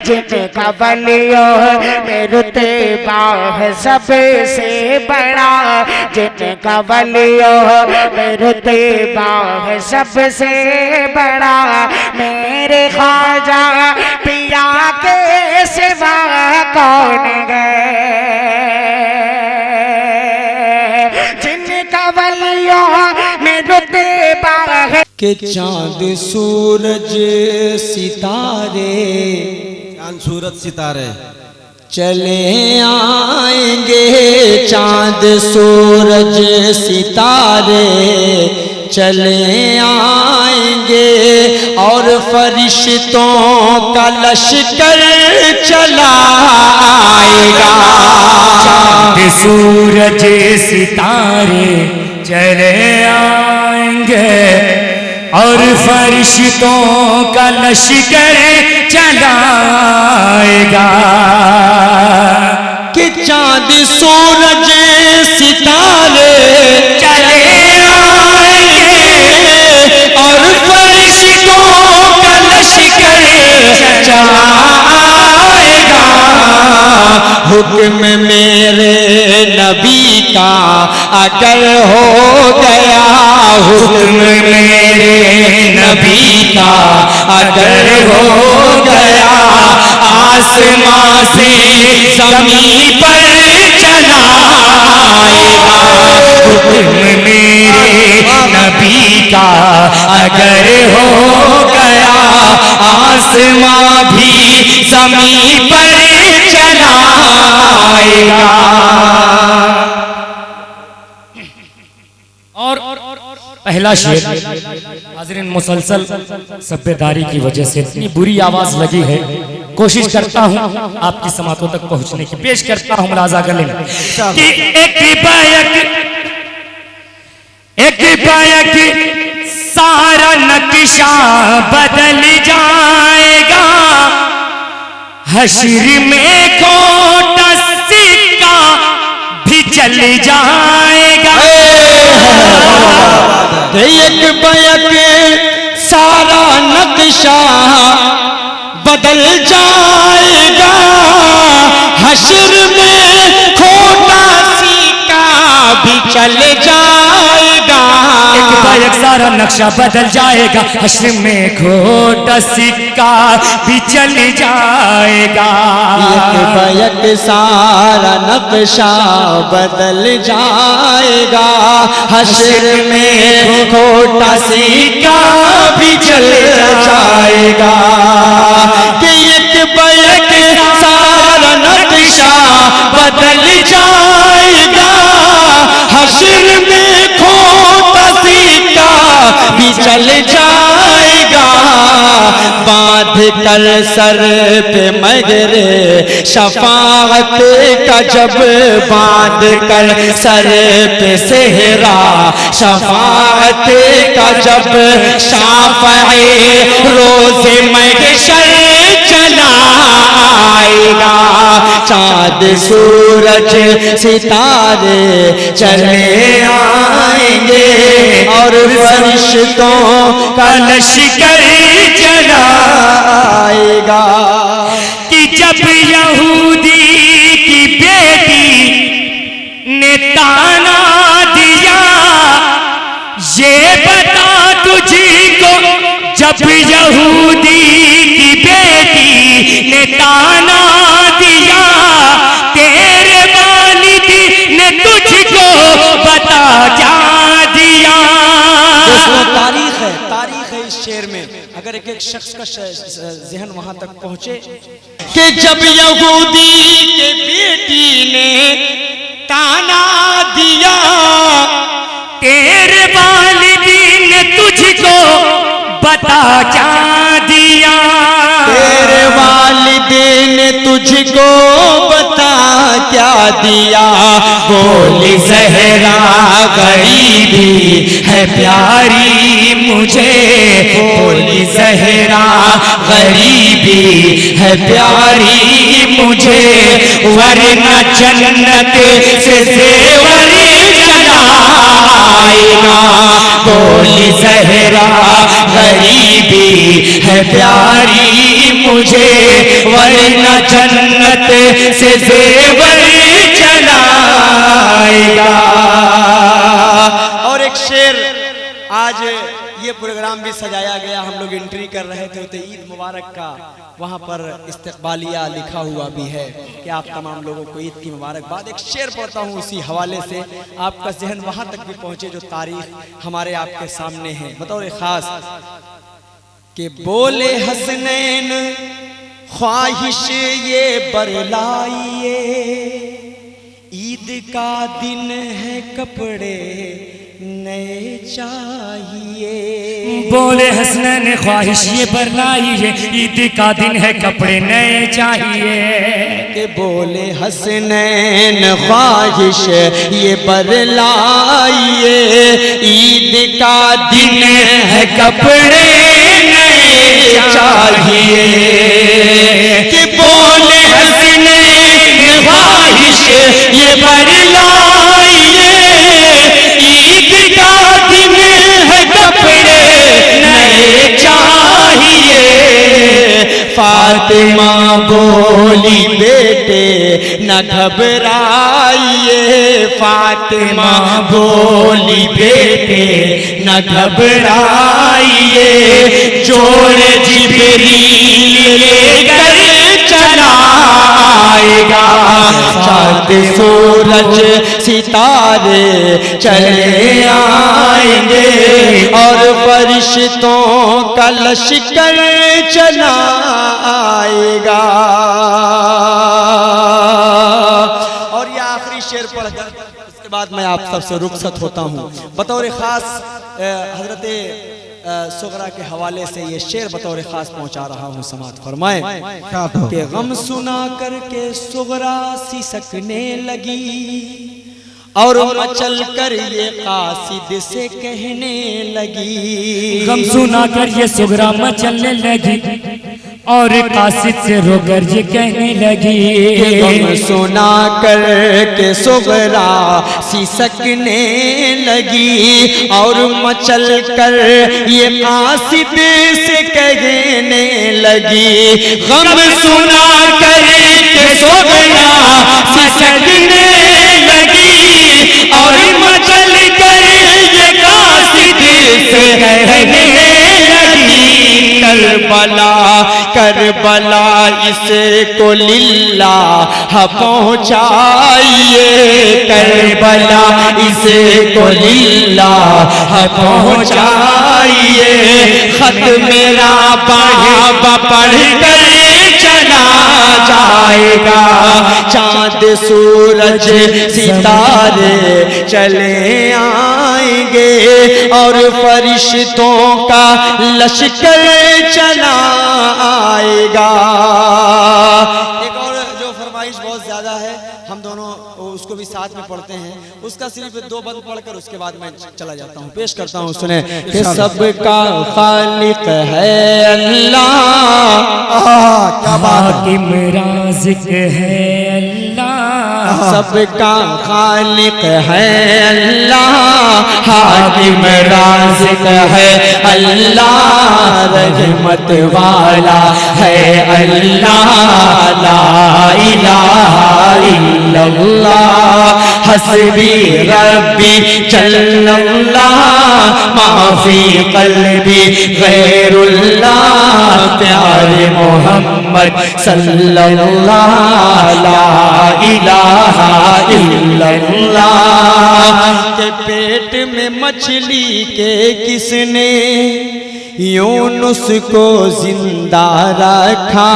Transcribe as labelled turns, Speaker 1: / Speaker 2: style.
Speaker 1: جن کا ولیوں میں رتبہ ہے سب سے بڑا، جن کا ولیوں میں رتبہ ہے سب سے بڑا، میرے خواجہ پیا کے سوا کون ہے، جن کا ولیوں میں رتبہ ہے
Speaker 2: کہ چاند سورج ستارے،
Speaker 3: چاند سورج ستارے
Speaker 2: چلے آئیں گے، چاند سورج ستارے چلے آئیں گے، اور فرشتوں کا لشکر چلا آئے گا،
Speaker 4: چاند سورج ستارے چلے آئیں گے، اور فرشتوں کا لشکر چلا آئے گا،
Speaker 2: کہ چاند سورج ستارے
Speaker 4: چلے آئیں گے،
Speaker 2: اور فرشتوں کا لشکر چلا آئے گا، حکم میرے نبی کا اگر ہو گیا، حکم میرے نبی کا اگر ہو گیا، آسمان سے زمین پر چلا آئے گا،
Speaker 4: حکم میرے نبی کا اگر ہو گیا،
Speaker 2: آسمان بھی زمین پر چلا آئے گا۔
Speaker 4: اور پہلا شعر حاضرین مسلسل سبیداری کی وجہ سے اتنی بری آواز لگی ہے، کوشش کرتا ہوں آپ کی سماعتوں تک پہنچنے کی، پیش کرتا ہوں ملاحظہ کر لیں کہ ایک بیک سارا نقشہ بدل جائے گا، حشر میں کھوٹا سکہ بھی چل جائے گا،
Speaker 2: ایک بیک سارا نقشہ بدل جائے گا، حشر میں کھوٹا سکہ بھی چل جائے گا،
Speaker 4: ایک بیک سارا نقشہ بدل جائے گا، حشر میں کھوٹا سکہ بھی چل جائے گا،
Speaker 2: ایک بیک سارا نقشہ بدل جائے گا، حشر میں کھوٹا سکہ بھی چل جائے گا، کہ ایک بیک سارا نقشہ بدل جائے گا، حشر میں کھوٹا سکہ بھی چل جائے گا، باندھ کر سر پہ مگر شفاعت کا جب باندھ کر سر پہ صحرا شفاعت کا جب شافع روز محشر چلا آئے گا، چاند سورج ستارے چلے آئیں گے، اور فرشتوں کا لشکر چلا آئے گا،
Speaker 4: کہ جب یہودی کی بیٹی نے تانا دیا، یہ بتا تجھ کو، جب یہودی کی بیٹی نے تانا دیا، تیرے والد نے تجھ کو بتا کیا دیا،
Speaker 2: تاریخ ہے اس شعر میں، اگر ایک شخص کا ذہن وہاں تک پہنچے کہ جب یہودی کے بیٹی نے تانا دیا،
Speaker 4: تیرے والدین نے تجھ کو بتا کیا دیا،
Speaker 2: تیرے والدین نے تجھ کو بتا کیا دیا، بولی زہرا غریبی ہے پیاری مجھے، بولی زہرا غریبی ہے پیاری مجھے، ورنہ جنت سے زیور چلائے گا، بولی زہرا غریبی ہے پیاری مجھے، ورنہ
Speaker 4: جنت سے زیور چلائے گا.
Speaker 2: اور ایک شعر آج یہ پروگرام بھی سجایا گیا, ہم لوگ انٹری کر رہے تھے تو عید مبارک کا وہاں پر استقبالیہ لکھا ہوا بھی ہے کہ آپ تمام لوگوں کو عید کی مبارکباد. ایک شعر پڑھتا ہوں اسی حوالے سے, آپ کا ذہن وہاں تک بھی پہنچے جو تاریخ ہمارے آپ کے سامنے ہے. بطور خاص کہ بولے حسنین خواہش یہ برلائیے, عید کا دن ہے کپڑے نئے چاہیے.
Speaker 4: بولے حسنین خواہش یہ برلائیے, عید کا دن ہے کپڑے نئے چاہیے.
Speaker 2: کہ بولے حسنین خواہش یہ برلائیے, عید کا دن ہے کپڑے نئے چاہیے. کہ بولے حسنین خواہش یہ برلائیے, عید کا دن ہے کپڑے نئے چاہیے. فاطمہ بولی بیٹے نہ گھبرائیے, فاطمہ بولی بیٹے نہ گھبرائیے, جوڑ جبریل لے کر چلا آئے گا. چاند سورج ستارے چلے آئیں گے, اور فرشتوں کا لشکر چلا آئے گا. اور یہ آخری شعر پڑھ کر اس کے بعد میں آپ سب سے رخصت ہوتا ہوں. بطور خاص حضرت صغرا کے حوالے سے یہ شعر بطور خاص پہنچا رہا ہوں, سماعت فرمائیں. کہ غم سنا کر کے صغرا سی سکنے لگی, اور مچل کر یہ قاصد سے کہنے لگی.
Speaker 4: غم سنا کر یہ صغرا مچلنے لگی, اور قاصد سے رو کر یہ کہنے لگی.
Speaker 2: غم سنا کر کے صغرا سی سکنے لگی, اور مچل کر یہ قاصد سے کہنے لگی. غم سنا کر کے صغرا سی سکنے لگی, اور مچل کر یہ قاصد سے کہنے لگی. کربلا اس کو للہ پہنچائیے, کربلا اس کو للہ پہنچائیے. خط میرا باب پڑھ کر چلا جائے گا, چاند سورج ستارے چلے آئیں گے, اور فرشتوں کا لشکر چلا آئے گا. ایک اور جو فرمائش بہت زیادہ ہے, ہم دونوں اس کو بھی ساتھ میں پڑھتے ہیں, اس کا صرف 2 بند پڑھ کر اس کے بعد میں چلا جاتا ہوں, پیش کرتا ہوں. سنیں کہ سب کا خالق ہے اللہ,
Speaker 4: حاکم رازق ہے اللہ,
Speaker 2: سب کا خالق ہے اللہ, حاکم رازق ہے اللہ, رحمت والا ہے اللہ, لا الہ الا اللہ, حسبی ربی جل اللہ, ما فی قلبی غیر اللہ, پیارے محمد صلی اللہ, لا الہ الا اللہ. کہ پیٹ میں مچھلی کے کس نے یونس کو زندہ رکھا,